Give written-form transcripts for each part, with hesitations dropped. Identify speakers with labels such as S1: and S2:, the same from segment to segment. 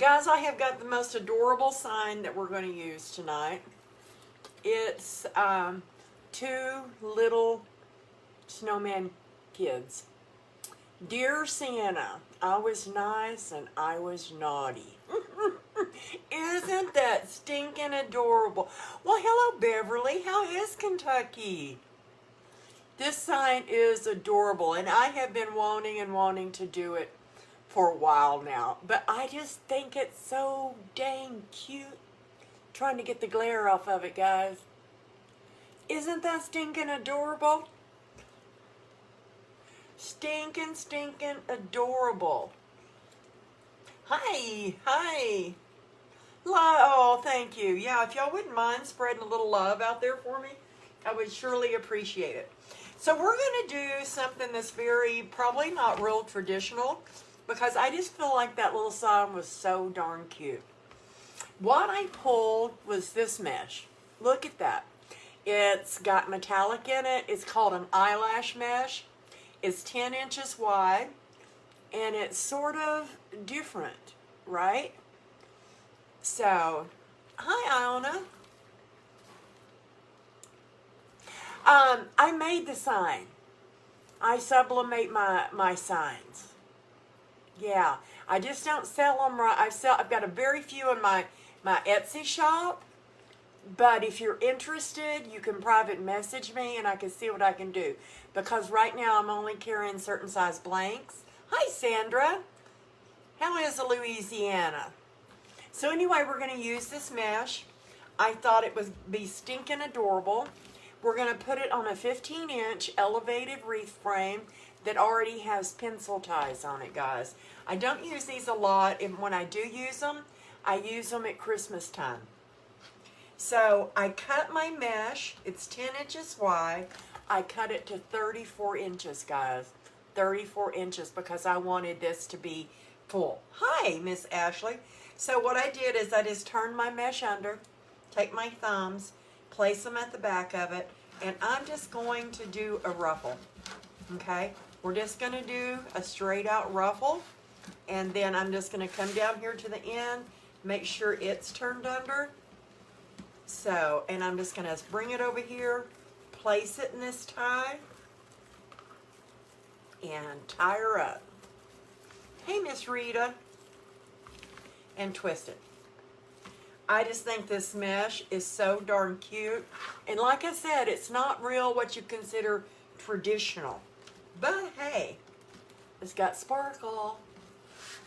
S1: Guys, I have got the most adorable sign that we're going to use tonight. It's two little snowman kids. Dear Santa, I was nice and I was naughty. Isn't that stinking adorable? Well, hello, Beverly. How is Kentucky? This sign is adorable, and I have been wanting to do it for a while now, but I just think it's so dang cute. Trying to get the glare off of it, guys. Isn't that stinking adorable? Stinking adorable. Hi. Oh, thank you. Yeah, if y'all wouldn't mind spreading a little love out there for me, I would surely appreciate it. So we're going to do something that's probably not real traditional, because I just feel like that little sign was so darn cute. What I pulled was this mesh. Look at that. It's got metallic in it. It's called an eyelash mesh. It's 10 inches wide, and it's sort of different, right? So, hi, Iona. I made the sign. I sublimate my signs. Yeah, I just don't sell them right. I've got a very few in my Etsy shop, but if you're interested, you can private message me and I can see what I can do. Because right now I'm only carrying certain size blanks. Hi, Sandra. How is Louisiana? So anyway, we're going to use this mesh. I thought it would be stinking adorable. We're going to put it on a 15-inch elevated wreath frame that already has pencil ties on it, guys. I don't use these a lot, and when I do use them, I use them at Christmas time. So I cut my mesh. It's 10 inches wide. I cut it to 34 inches, guys. 34 inches, because I wanted this to be full. Hi, Miss Ashley. So what I did is I just turned my mesh under, take my thumbs, place them at the back of it, and I'm just going to do a ruffle, okay? We're just going to do a straight out ruffle, and then I'm just going to come down here to the end, make sure it's turned under. So, and I'm just going to bring it over here, place it in this tie, and tie her up. Hey, Miss Rita. And twist it. I just think this mesh is so darn cute. And like I said, it's not real what you consider traditional. But hey, it's got sparkle.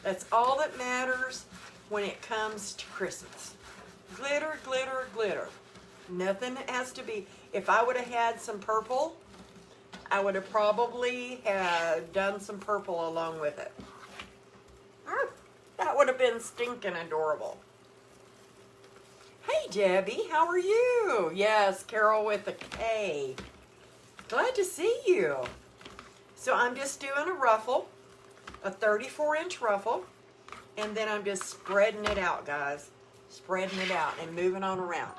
S1: That's all that matters when it comes to Christmas. Glitter, glitter, glitter. Nothing has to be. If I would have had some purple, I would have probably had done some purple along with it. That would have been stinking adorable. Hey, Debbie, how are you? Yes, Carol with a K. Glad to see you. So I'm just doing a ruffle, a 34-inch ruffle, and then I'm just spreading it out, guys. Spreading it out and moving on around.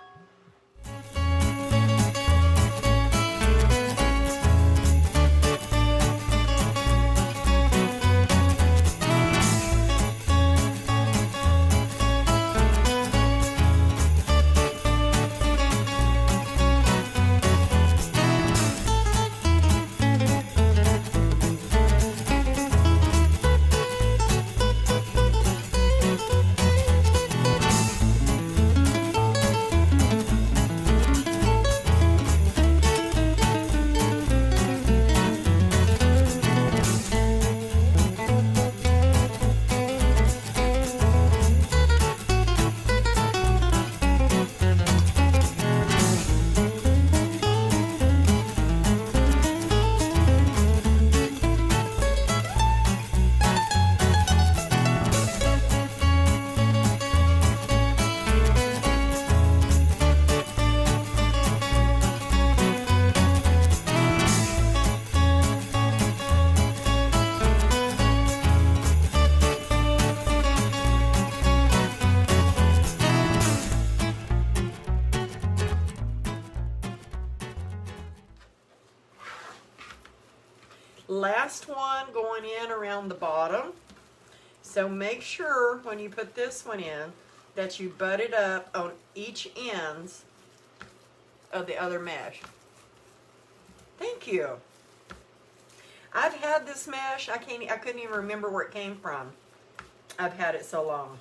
S1: Last one going in around the bottom. So make sure when you put this one in that you butt it up on each ends of the other mesh. Thank you. I've had this mesh. I couldn't even remember where it came from. I've had it so long.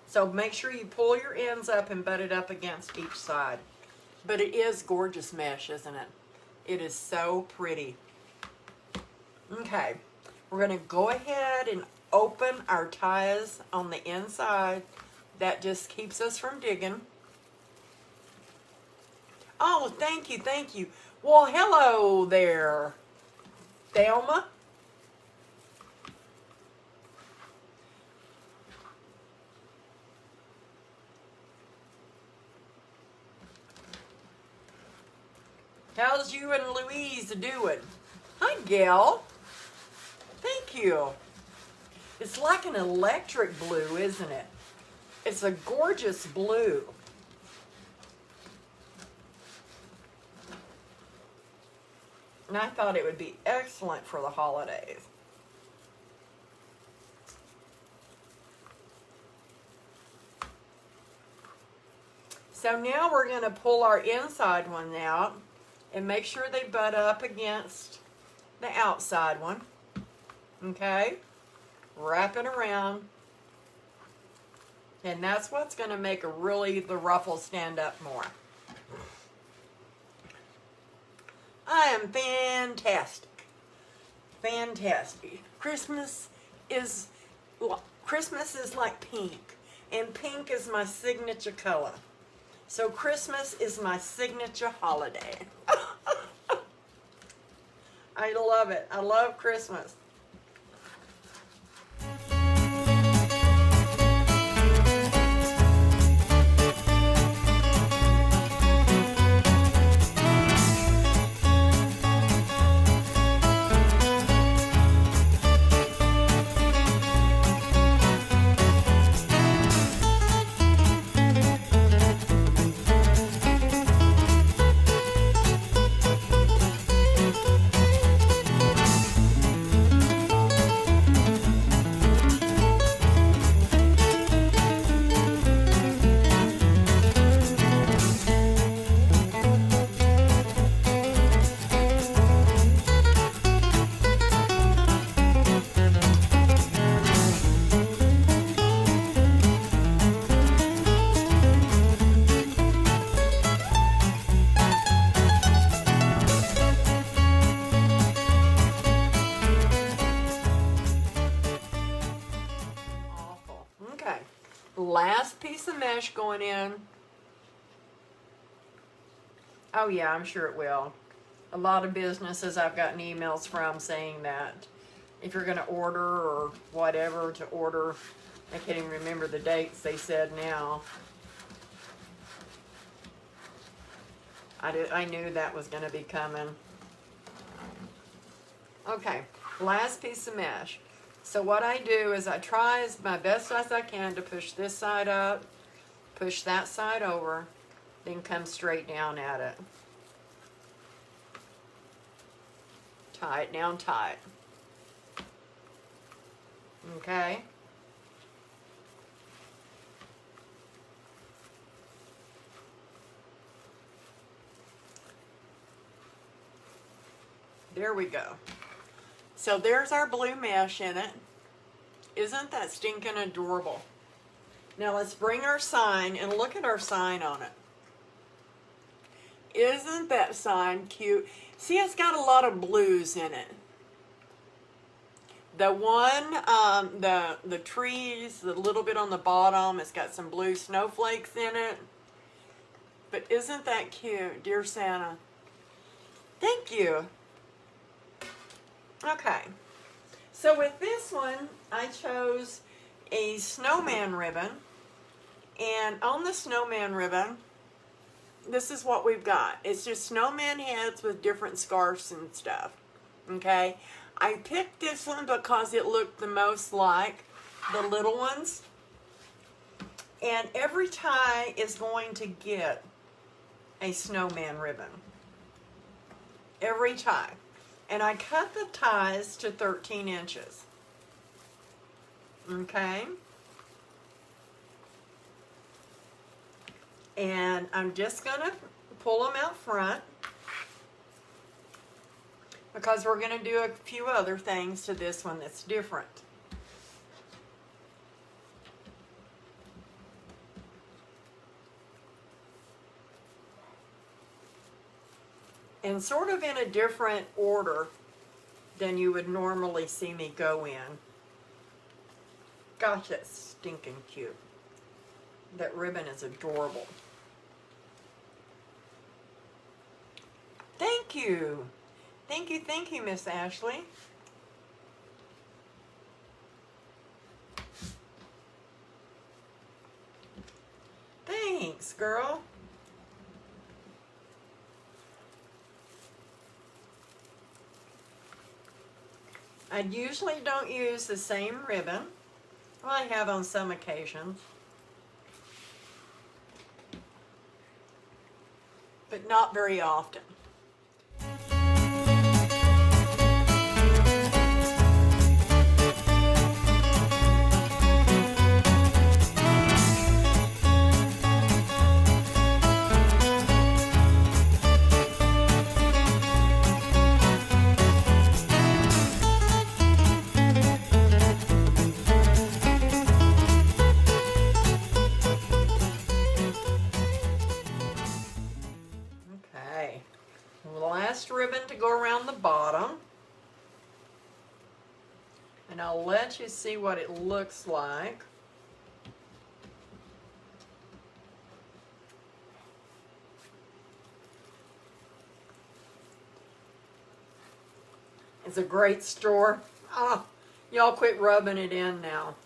S1: So make sure you pull your ends up and butt it up against each side. But it is gorgeous mesh, isn't it? It is so pretty. Okay, we're going to go ahead and open our ties on the inside. That just keeps us from digging. Oh, thank you, thank you. Well, hello there, Thelma. How's you and Louise doing? Hi, Gail. Thank you. It's like an electric blue, isn't it? It's a gorgeous blue. And I thought it would be excellent for the holidays. So now we're going to pull our inside one out and make sure they butt up against the outside one. Okay? Wrap it around. And that's what's going to make the ruffle stand up more. I am fantastic. Fantastic. Christmas is like pink. And pink is my signature color. So Christmas is my signature holiday. I love it. I love Christmas. Last piece of mesh going in. Oh yeah, I'm sure it will. A lot of businesses I've gotten emails from saying that if you're going to order or whatever to order, I can't even remember the dates they said now. I knew that was going to be coming. Okay, last piece of mesh. So what I do is I try as my best as I can to push this side up, push that side over, then come straight down at it. Tie it down tight. Okay. There we go. So there's our blue mesh in it. Isn't that stinking adorable? Now let's bring our sign and look at our sign on it. Isn't that sign cute? See, it's got a lot of blues in it. The one, the trees, the little bit on the bottom, it's got some blue snowflakes in it. But isn't that cute, dear Santa? Thank you. Okay, so with this one, I chose a snowman ribbon, and on the snowman ribbon, this is what we've got. It's just snowman heads with different scarves and stuff, okay? I picked this one because it looked the most like the little ones, and every tie is going to get a snowman ribbon. Every tie. And I cut the ties to 13 inches. Okay. And I'm just going to pull them out front because we're going to do a few other things to this one that's different. And sort of in a different order than you would normally see me go in. Gosh, that's stinking cute. That ribbon is adorable. Thank you. Thank you, Miss Ashley. Thanks, girl. I usually don't use the same ribbon. Well, I have on some occasions. But not very often. Ribbon to go around the bottom, and I'll let you see what it looks like. It's a great store. Oh, y'all quit rubbing it in now.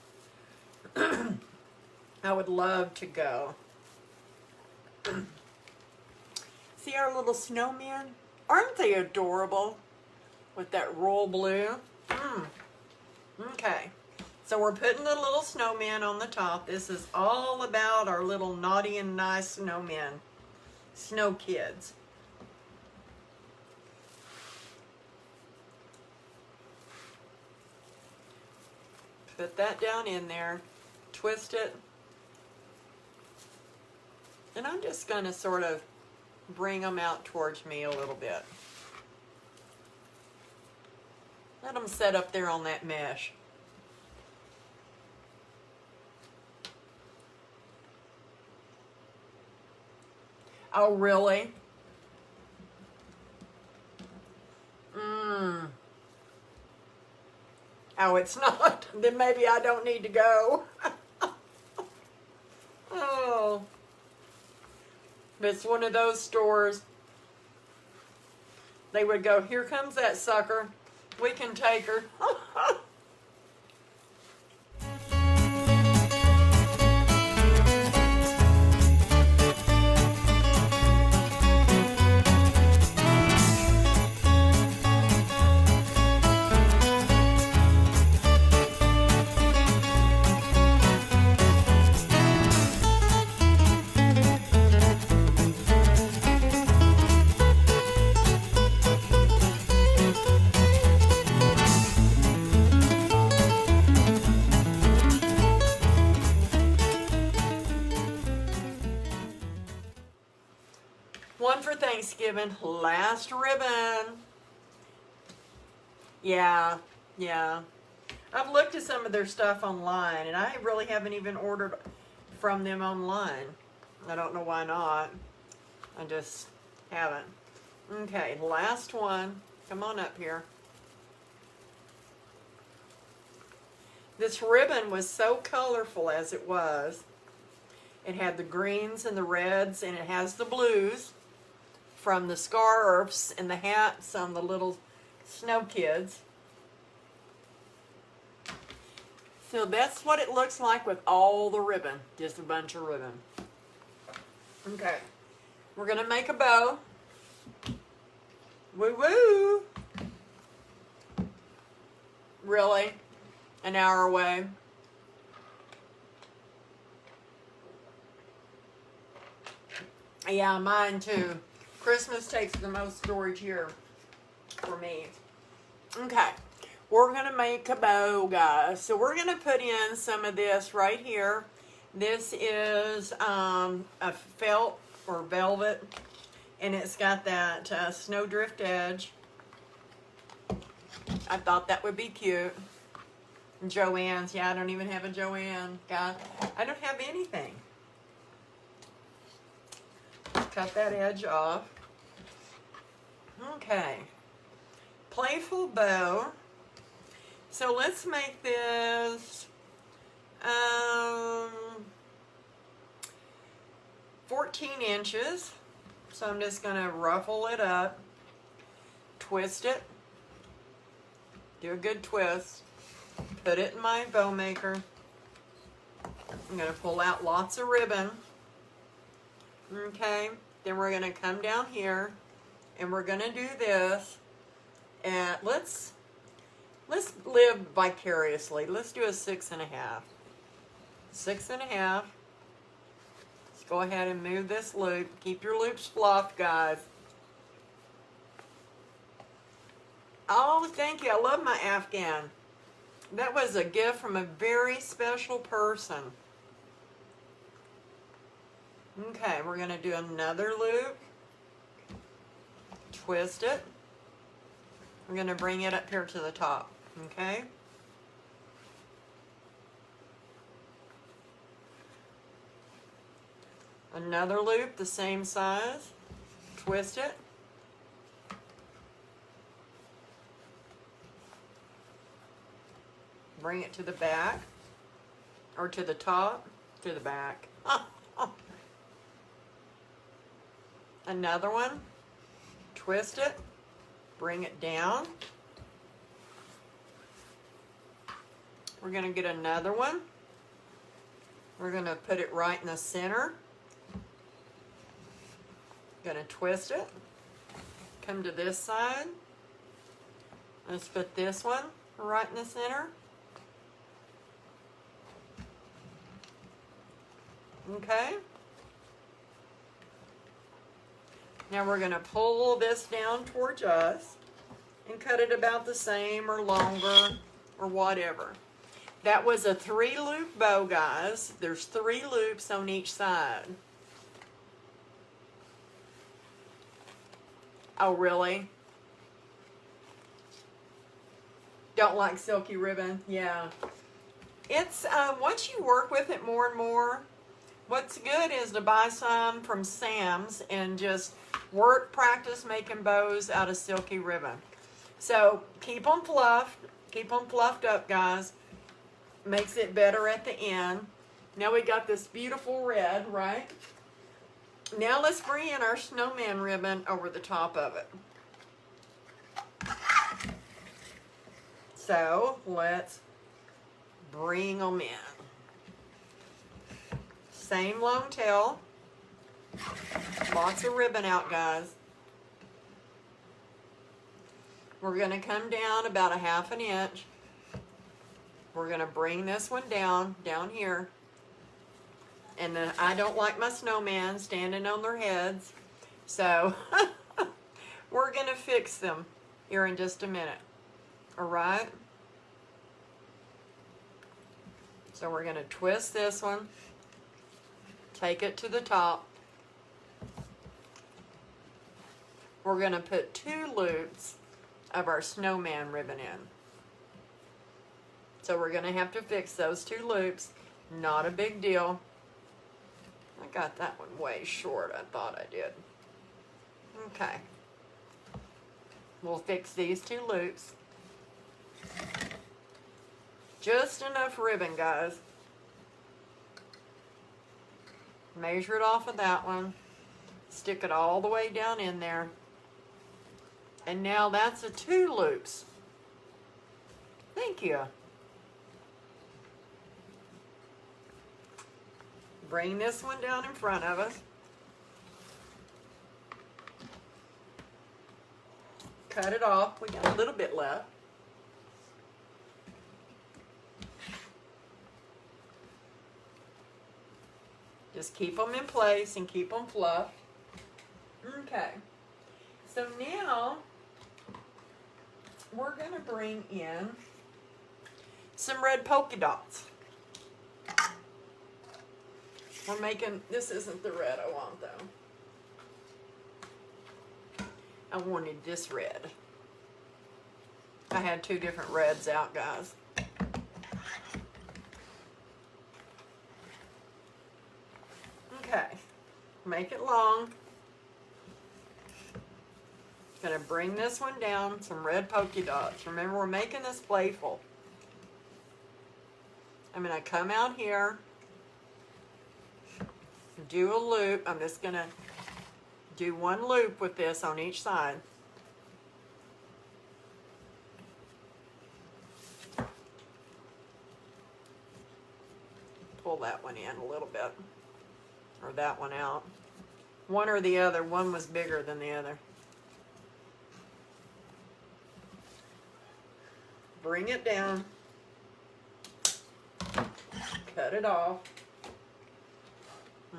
S1: I would love to go. See our little snowmen? Aren't they adorable with that royal blue? Okay, so we're putting the little snowmen on the top. This is all about our little naughty and nice snowmen, snow kids. Put that down in there, twist it, and I'm just going to sort of bring them out towards me a little bit. Let them set up there on that mesh. Oh, really? Oh, it's not. Then maybe I don't need to go. Oh. It's one of those stores, they would go, here comes that sucker, we can take her. One for Thanksgiving, last ribbon. Yeah. I've looked at some of their stuff online, and I really haven't even ordered from them online. I don't know why not. I just haven't. Okay, last one. Come on up here. This ribbon was so colorful as it was. It had the greens and the reds, and it has the blues from the scarves and the hats on the little snow kids. So that's what it looks like with all the ribbon, just a bunch of ribbon. Okay, we're gonna make a bow. Woo woo! Really? An hour away? Yeah, mine too. Christmas takes the most storage here for me. Okay, we're gonna make a bow, guys. So we're gonna put in some of this right here. This is a felt or velvet, and it's got that snowdrift edge. I thought that would be cute. Joann's, yeah, I don't even have a Joann, guys. I don't have anything. Cut that edge off. Okay. Playful bow. So let's make this 14 inches. So I'm just going to ruffle it up, twist it, do a good twist, put it in my bow maker. I'm going to pull out lots of ribbon. Okay, then we're going to come down here and we're going to do this. And let's live vicariously. Let's do a 6.5. 6.5. Let's go ahead and move this loop. Keep your loops fluffed, guys. Oh, thank you. I love my Afghan. That was a gift from a very special person. Okay, we're going to do another loop. Twist it. We're going to bring it up here to the top. Okay? Another loop, the same size. Twist it. Bring it to the back. Or to the top. To the back. Another one. Twist it. Bring it down. We're going to get another one. We're going to put it right in the center. Going to twist it. Come to this side. Let's put this one right in the center. Okay. Now we're going to pull this down towards us and cut it about the same or longer or whatever. That was a 3-loop bow, guys. There's 3 loops on each side. Oh, really? Don't like silky ribbon? Yeah. It's, once you work with it more and more, what's good is to buy some from Sam's and just practice making bows out of silky ribbon. So keep them fluffed up, guys. Makes it better at the end. Now we got this beautiful red, right? Now let's bring in our snowman ribbon over the top of it. So let's bring them in. Same long tail. Lots of ribbon out, guys. We're going to come down about 1/2 inch. We're going to bring this one down here. And then I don't like my snowman standing on their heads. So we're going to fix them here in just a minute. All right? So we're going to twist this one. Take it to the top. We're going to put 2 loops of our snowman ribbon in. So we're going to have to fix those 2 loops. Not a big deal. I got that one way short. I thought I did. Okay. We'll fix these 2 loops. Just enough ribbon, guys. Measure it off of that one. Stick it all the way down in there. And now that's a 2 loops. Thank you. Bring this one down in front of us. Cut it off. We got a little bit left. Just keep them in place and keep them fluffed. Okay. So now we're going to bring in some red polka dots. We're making, this isn't the red I want though. I wanted this red. I had two different reds out, guys. Okay, make it long. Gonna bring this one down, some red polka dots. Remember, we're making this playful. I'm gonna come out here, do a loop. I'm just gonna do one loop with this on each side. Pull that one in a little bit, or that one out. One or the other, one was bigger than the other. Bring it down, cut it off,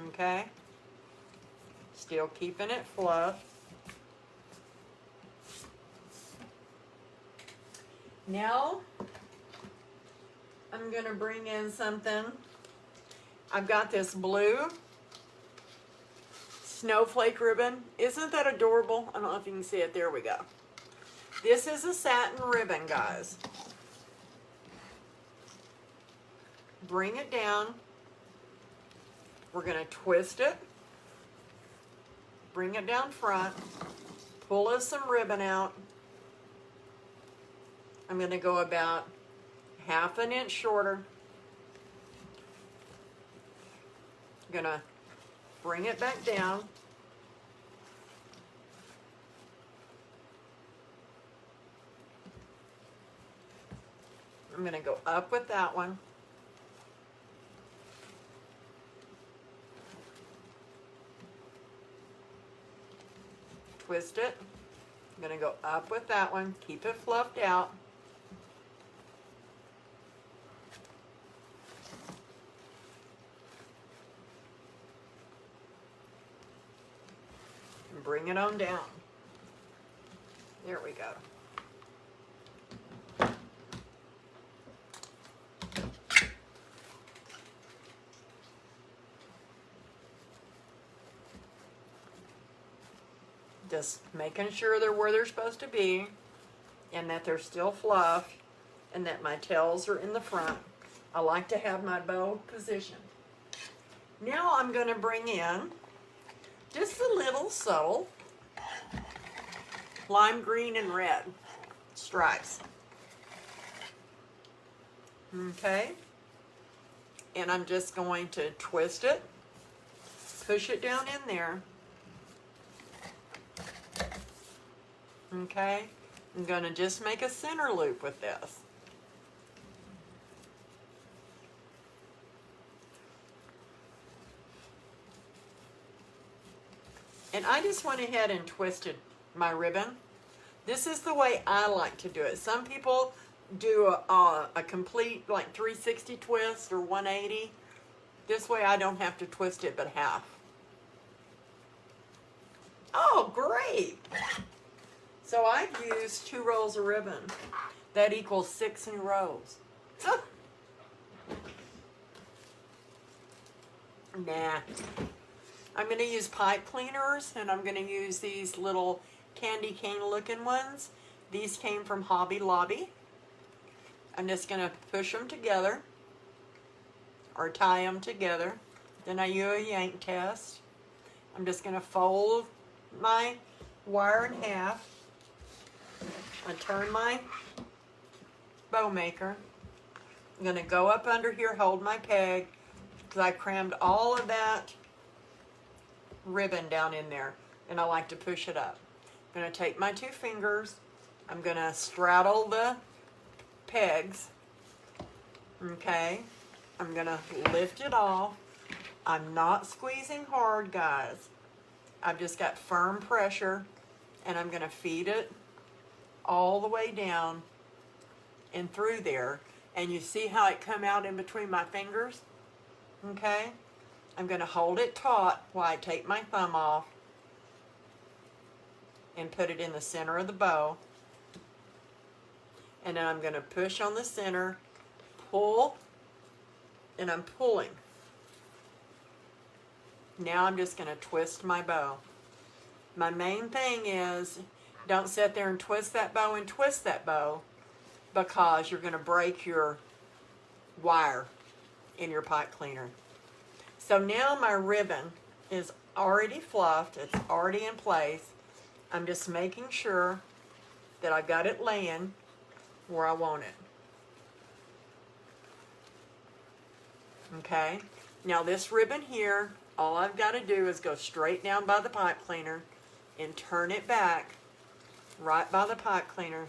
S1: okay? Still keeping it fluff. Now, I'm gonna bring in something. I've got this blue snowflake ribbon. Isn't that adorable? I don't know if you can see it. There we go. This is a satin ribbon, guys. Bring it down. We're going to twist it. Bring it down front. Pull us some ribbon out. I'm going to go about half an inch shorter. I'm going to bring it back down. I'm going to go up with that one. Twist it. I'm going to go up with that one. Keep it fluffed out. And bring it on down. There we go. Just making sure they're where they're supposed to be, and that they're still fluff, and that my tails are in the front. I like to have my bow positioned. Now I'm going to bring in just a little subtle lime green and red stripes. Okay, and I'm just going to twist it, push it down in there. Okay, I'm going to just make a center loop with this. And I just went ahead and twisted my ribbon. This is the way I like to do it. Some people do a complete like 360 twist or 180. This way I don't have to twist it but half. Oh, great! So I've used 2 rolls of ribbon. That equals 6 new rows. Nah. I'm going to use pipe cleaners, and I'm going to use these little candy cane looking ones. These came from Hobby Lobby. I'm just going to push them together or tie them together. Then I do a yank test. I'm just going to fold my wire in half. I turn my bow maker. I'm going to go up under here, hold my peg, because I crammed all of that ribbon down in there, and I like to push it up. I'm going to take my 2 fingers. I'm going to straddle the pegs. Okay. I'm going to lift it off. I'm not squeezing hard, guys. I've just got firm pressure, and I'm going to feed it all the way down and through there. And you see how it come out in between my fingers? Okay? I'm going to hold it taut while I take my thumb off and put it in the center of the bow. And then I'm going to push on the center, pull, and I'm pulling. Now I'm just going to twist my bow. My main thing is don't sit there and twist that bow and twist that bow, because you're going to break your wire in your pipe cleaner. So now my ribbon is already fluffed. It's already in place. I'm just making sure that I got it laying where I want it. Okay, now this ribbon here, all I've got to do is go straight down by the pipe cleaner and turn it back right by the pipe cleaner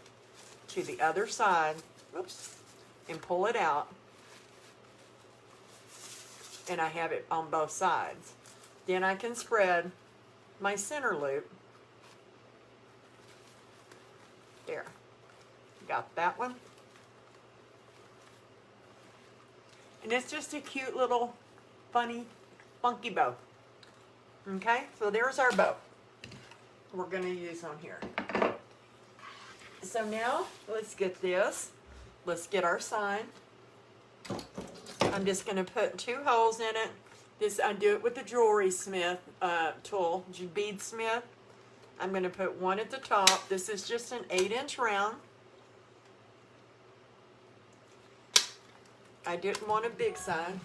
S1: to the other side, oops, and pull it out. And I have it on both sides. Then I can spread my center loop. There, got that one. And it's just a cute little funny, funky bow. Okay, so there's our bow we're going to use on here. So now let's get this. Let's get our sign. I'm just going to put 2 holes in it. This, I do it with the jewelry smith tool, bead smith. I'm going to put one at the top. This is just an 8-inch round. I didn't want a big sign.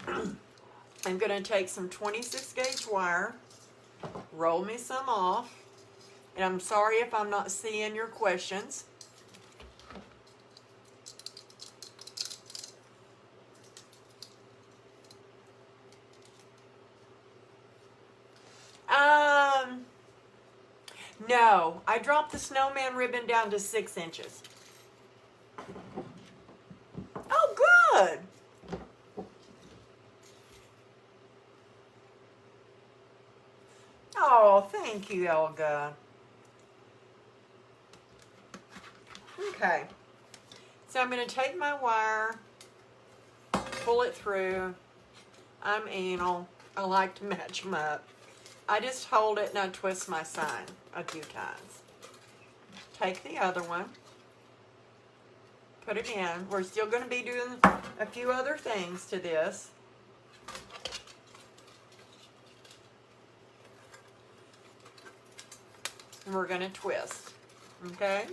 S1: I'm going to take some 26 gauge wire, roll me some off, and I'm sorry if I'm not seeing your questions. No, I dropped the snowman ribbon down to 6 inches. Oh, good. Oh, thank you, Elga. Okay, so I'm going to take my wire, pull it through. I'm anal. I like to match them up. I just hold it and I twist my sign a few times. Take the other one, put it in. We're still going to be doing a few other things to this. And we're going to twist, okay?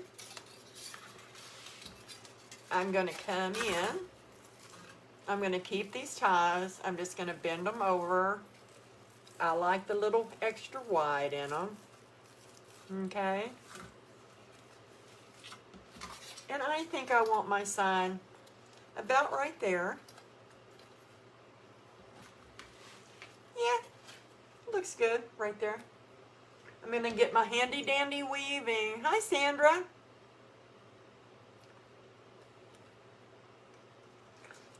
S1: I'm going to come in. I'm going to keep these ties. I'm just going to bend them over. I like the little extra wide in them, okay? And I think I want my sign about right there. Yeah, looks good right there. I'm going to get my handy dandy weaving. Hi, Sandra.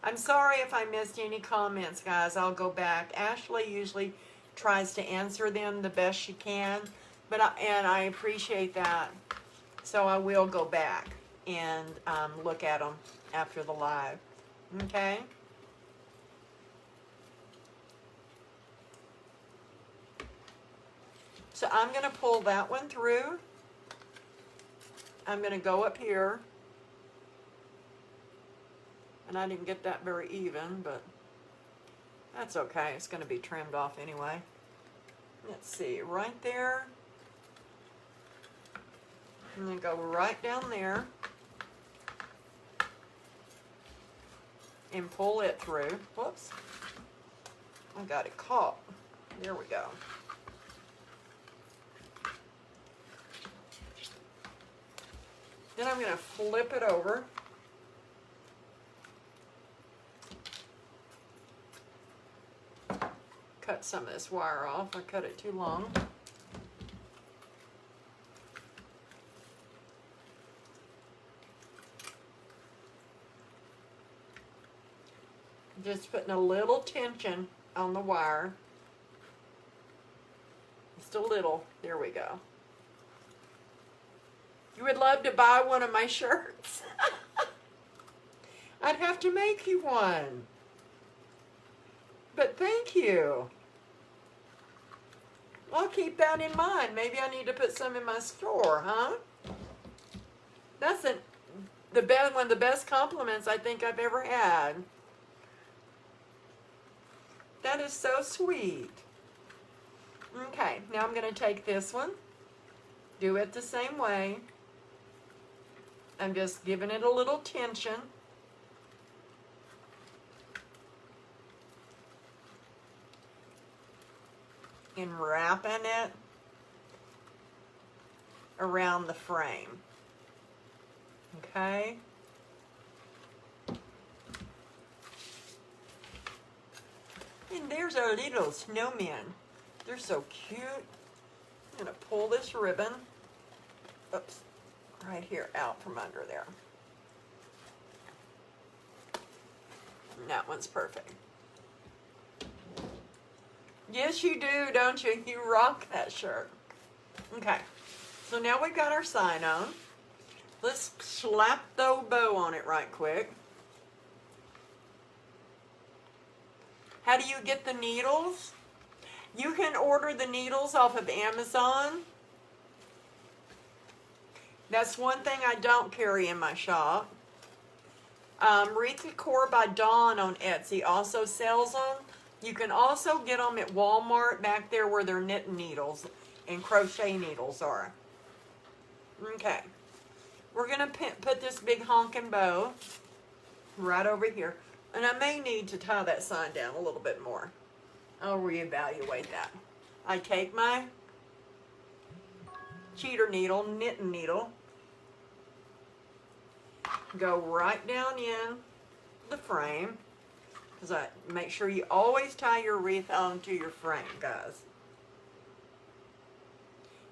S1: I'm sorry if I missed any comments, guys. I'll go back. Ashley usually tries to answer them the best she can, but I appreciate that. So I will go back and look at them after the live. Okay. So I'm going to pull that one through. I'm going to go up here. And I didn't get that very even, but that's okay. It's going to be trimmed off anyway. Let's see, right there. And then go right down there. And pull it through. Whoops. I got it caught. There we go. Then I'm going to flip it over. Cut some of this wire off. I cut it too long. Just putting a little tension on the wire. Just a little. There we go. You would love to buy one of my shirts. I'd have to make you one. But thank you. I'll keep that in mind. Maybe I need to put some in my store, huh? one of the best compliments I think I've ever had. That is so sweet. Okay, now I'm going to take this one, do it the same way. I'm just giving it a little tension. And wrapping it around the frame. Okay. And there's our little snowman. They're so cute. I'm going to pull this ribbon, oops, right here out from under there. And that one's perfect. Yes, you do, don't you? You rock that shirt. Okay, so now we've got our sign on. Let's slap the bow on it right quick. How do you get the needles? You can order the needles off of Amazon. That's one thing I don't carry in my shop. Wreath Decor by Dawn on Etsy also sells them. You can also get them at Walmart back there where their knitting needles and crochet needles are. Okay. We're going to put this big honking bow right over here. And I may need to tie that sign down a little bit more. I'll reevaluate that. I take my cheater needle, knitting needle, go right down in the frame, because I make sure you always tie your wreath onto your frame, guys.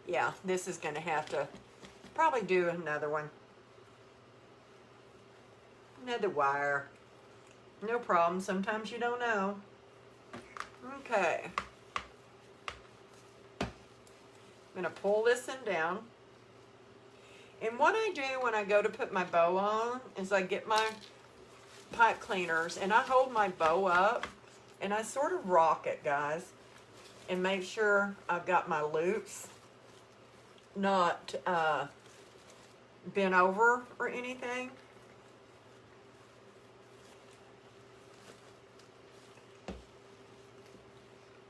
S1: Yeah, this is going to have to probably do another one. Another wire. No problem. Sometimes you don't know. Okay. I'm going to pull this in down. And what I do when I go to put my bow on is I get my pipe cleaners and I hold my bow up and I sort of rock it, guys, and make sure I've got my loops not bent over or anything.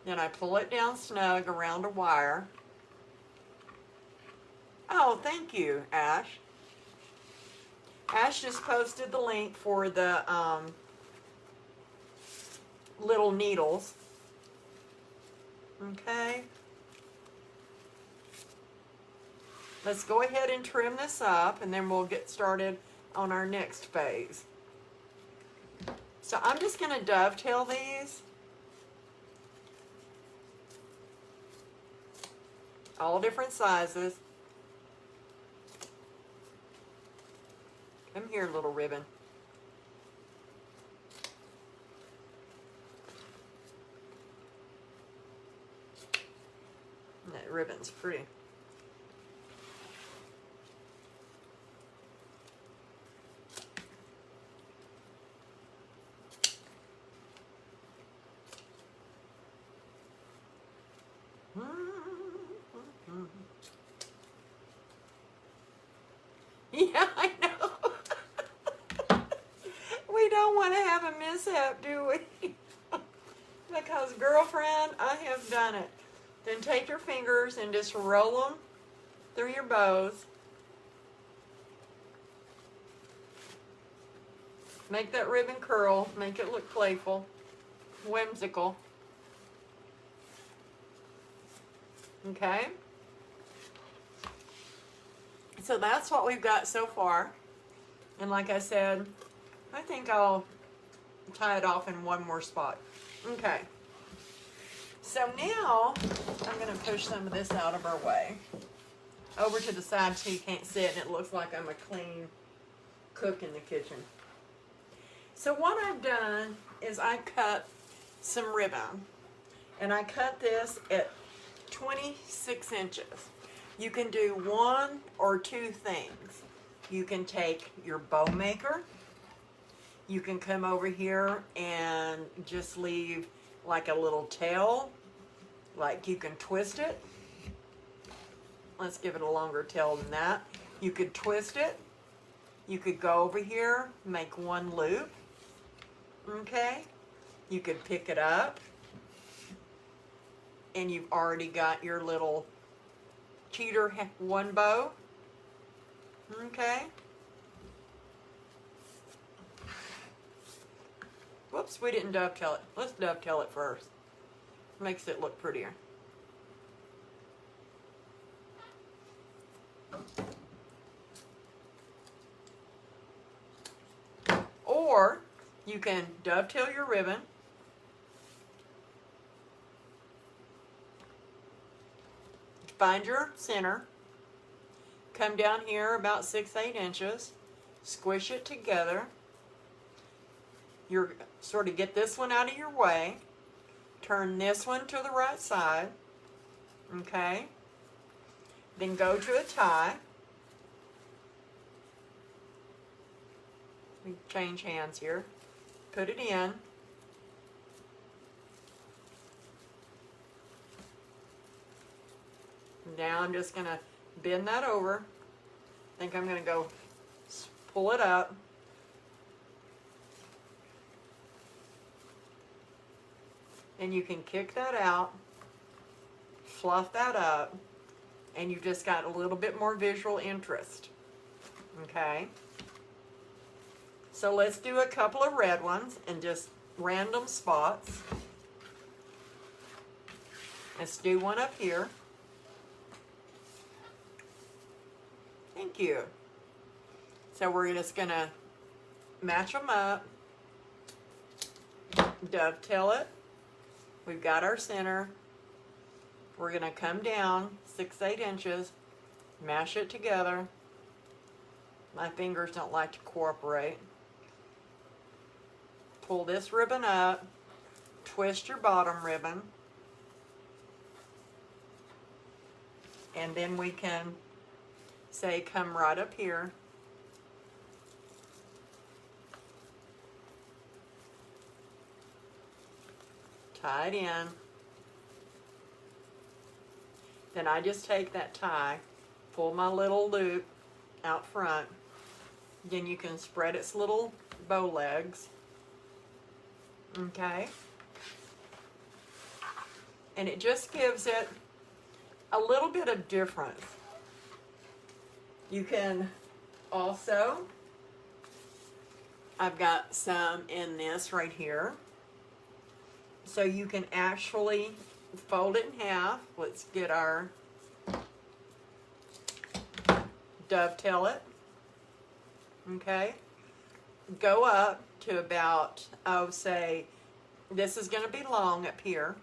S1: Then I pull it down snug around a wire. Oh, thank you, Ash. Ash just posted the link for the little needles. Okay. Let's go ahead and trim this up, and then we'll get started on our next phase. So I'm just going to dovetail these. All different sizes. Come here, little ribbon. And that ribbon's pretty. Yeah, I know. We don't want to have a mishap, do we? Because, girlfriend, I have done it. Then take your fingers and just roll them through your bows. Make that ribbon curl. Make it look playful, whimsical. Okay? So that's what we've got so far. And like I said, I think I'll tie it off in one more spot. Okay. So now I'm going to push some of this out of our way. Over to the side so you can't see it and it looks like I'm a clean cook in the kitchen. So what I've done is I cut some ribbon. And I cut this at 26 inches. You can do one or two things. You can take your bow maker. You can come over here and just leave like a little tail. Like you can twist it. Let's give it a longer tail than that. You could twist it You could go over here, make one loop, okay? You could pick it up, and you've already got your little cheater one bow, okay? Whoops, we didn't dovetail it. Let's dovetail it first. Makes it look prettier. Or you can dovetail your ribbon, find your center, come down here about 6-8 inches, squish it together. You're sort of get this one out of your way, turn this one to the right side, okay? Then go to a tie. We change hands here. Put it in. Now I'm just going to bend that over. I think I'm going to go pull it up. And you can kick that out, fluff that up, and you've just got a little bit more visual interest. Okay? So let's do a couple of red ones and just random spots. Let's do one up here. Thank you. So we're just going to match them up, dovetail it. We've got our center. We're going to come down 6-8 inches, mash it together. My fingers don't like to cooperate. Pull this ribbon up, twist your bottom ribbon, and then we can say come right up here. Tie it in. Then I just take that tie, pull my little loop out front. Then you can spread its little bow legs. Okay? And it just gives it a little bit of difference. You can also, I've got some in this right here. So you can actually fold it in half. Let's get our, dovetail it. Okay. Go up to about, oh, say, this is going to be long up here.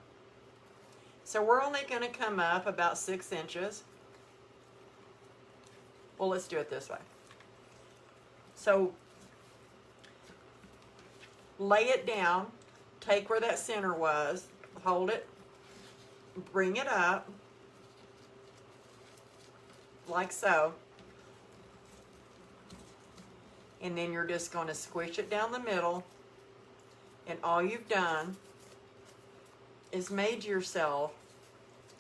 S1: So we're only going to come up about 6 inches. Well, let's do it this way. So lay it down. Take where that center was, hold it, bring it up, like so. And then you're just going to squish it down the middle. And all you've done is made yourself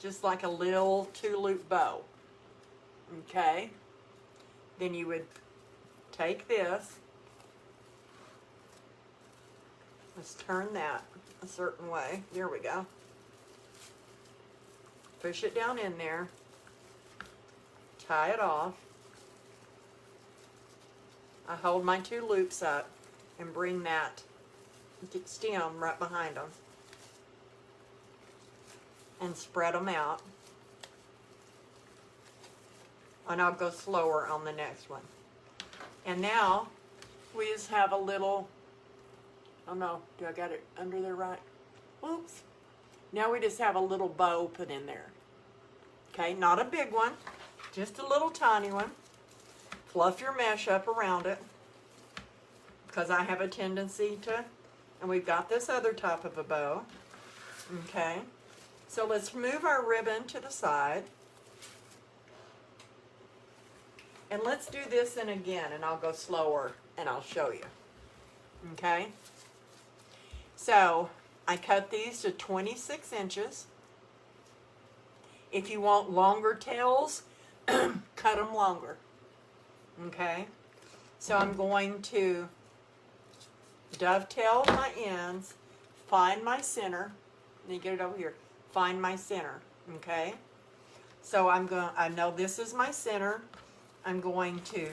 S1: just like a little 2-loop bow. Okay? Then you would take this. Let's turn that a certain way. There we go. Push it down in there. Tie it off. I hold my 2 loops up and bring that stem right behind them. And spread them out. And I'll go slower on the next one. And now we just have a little, oh no, do I got it under there right? Oops. Now we just have a little bow put in there. Okay, not a big one, just a little tiny one. Fluff your mesh up around it, because I have a tendency to, and we've got this other type of a bow. Okay, so let's move our ribbon to the side. And let's do this in again, and I'll go slower and I'll show you. Okay? So, I cut these to 26 inches. If you want longer tails, cut them longer. Okay? So I'm going to dovetail my ends, find my center. Let me get it over here. Find my center, okay? So I know this is my center. I'm going to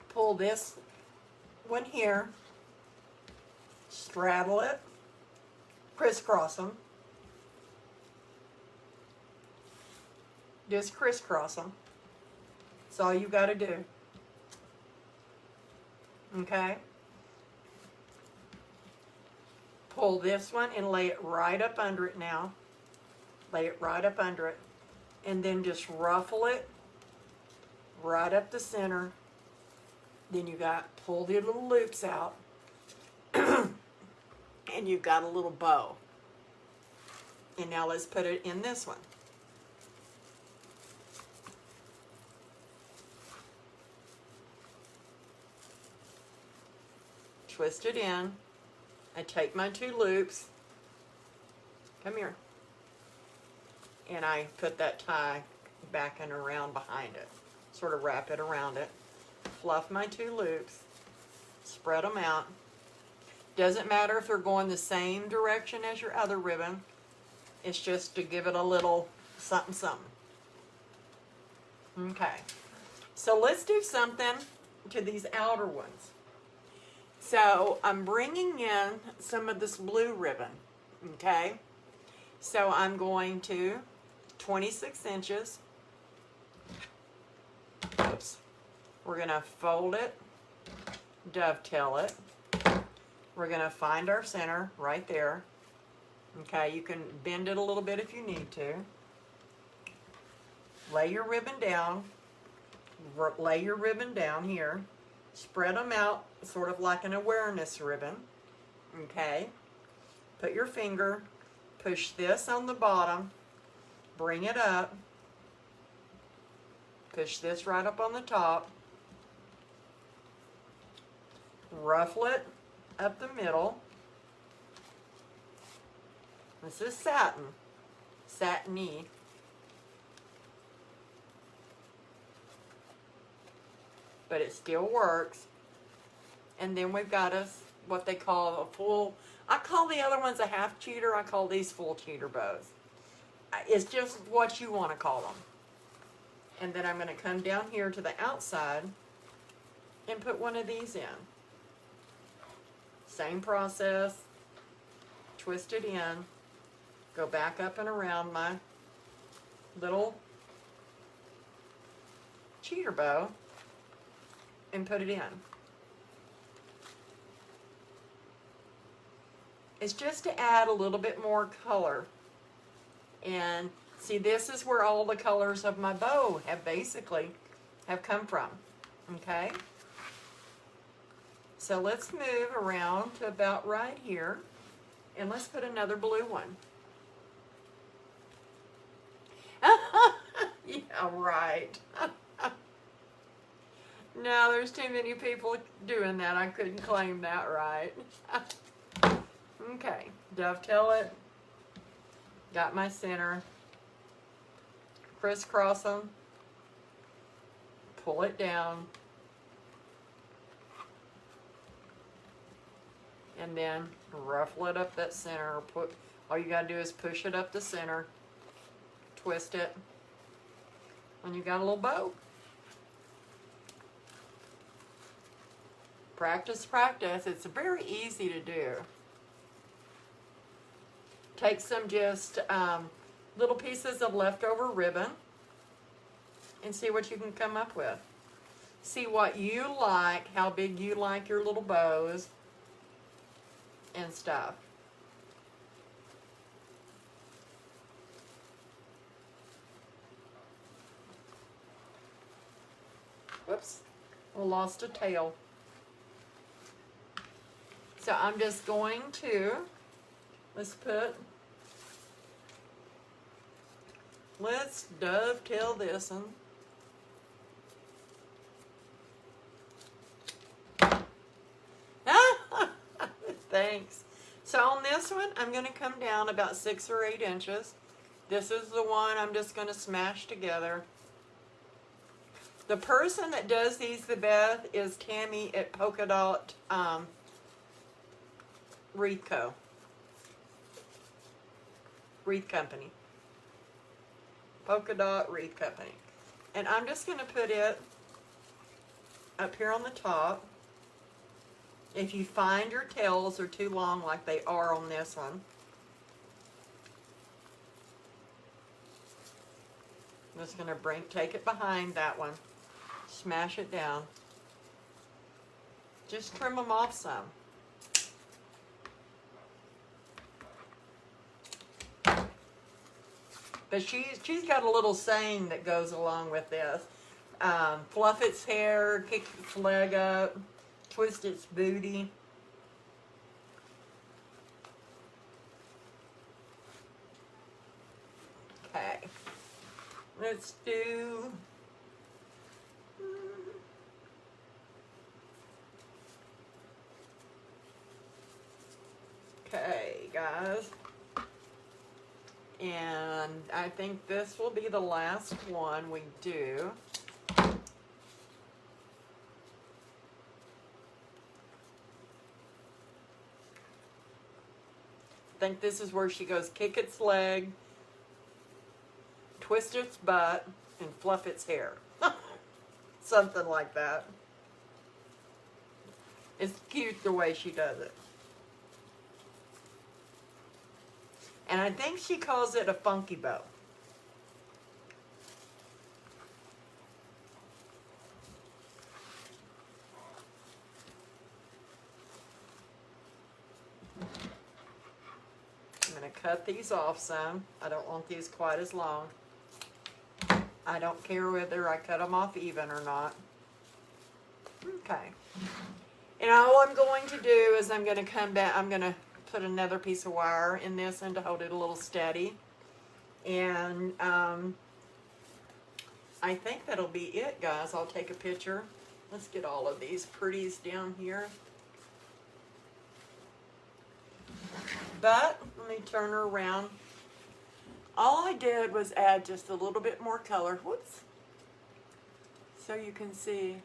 S1: pull this one here, straddle it, crisscross them. Just crisscross them. That's all you got to do. Okay? Pull this one and lay it right up under it now. Lay it right up under it. And then just ruffle it right up the center. Then you got, pull the little loops out. And you've got a little bow. And now let's put it in this one. Twist it in. I take my 2 loops. Come here. And I put that tie back and around behind it. Sort of wrap it around it. Fluff my 2 loops. Spread them out. Doesn't matter if they're going the same direction as your other ribbon. It's just to give it a little something something. Okay. So let's do something to these outer ones. So I'm bringing in some of this blue ribbon, okay? So I'm going to 26 inches. Oops. We're going to fold it, dovetail it. We're going to find our center right there. Okay, you can bend it a little bit if you need to. Lay your ribbon down. Lay your ribbon down here. Spread them out sort of like an awareness ribbon. Okay. Put your finger, push this on the bottom, bring it up, push this right up on the top, ruffle it up the middle. This is satin, satiny. But it still works. And then we've got what they call a full, I call the other ones a half cheater, I call these full cheater bows. It's just what you want to call them. And then I'm going to come down here to the outside and put one of these in. Same process, twist it in, go back up and around my little cheater bow, and put it in. It's just to add a little bit more color. And see, this is where all the colors of my bow have basically come from. Okay? So let's move around to about right here. And let's put another blue one. Yeah, right. No, there's too many people doing that. I couldn't claim that right. Okay, dovetail it. Got my center. Crisscross them. Pull it down. And then ruffle it up that center. All you gotta do is push it up the center. Twist it. And you got a little bow. Practice, practice. It's very easy to do. Take some just little pieces of leftover ribbon and see what you can come up with. See what you like, how big you like your little bows and stuff. Whoops, I lost a tail. So I'm just going to, let's dovetail this one. Thanks. So on this one, I'm going to come down about 6 or 8 inches. This is the one I'm just going to smash together. The person that does these the best is Tammy at Polka Dot Wreath Company. Polka Dot Wreath Company. And I'm just going to put it up here on the top. If you find your tails are too long like they are on this one, I'm just going to take it behind that one, smash it down. Just trim them off some. But she's got a little saying that goes along with this. Fluff its hair, kick its leg up, twist its booty. Okay. Let's do... Okay, guys. And I think this will be the last one we do. I think this is where she goes kick its leg, twist its butt, and fluff its hair. Something like that. It's cute the way she does it. And I think she calls it a funky bow. I'm going to cut these off some. I don't want these quite as long. I don't care whether I cut them off even or not. Okay. And all I'm going to do is I'm going to come back, I'm going to put another piece of wire in this and to hold it a little steady. And I think that'll be it, guys. I'll take a picture. Let's get all of these pretties down here. But let me turn her around. All I did was add just a little bit more color. Whoops. So you can see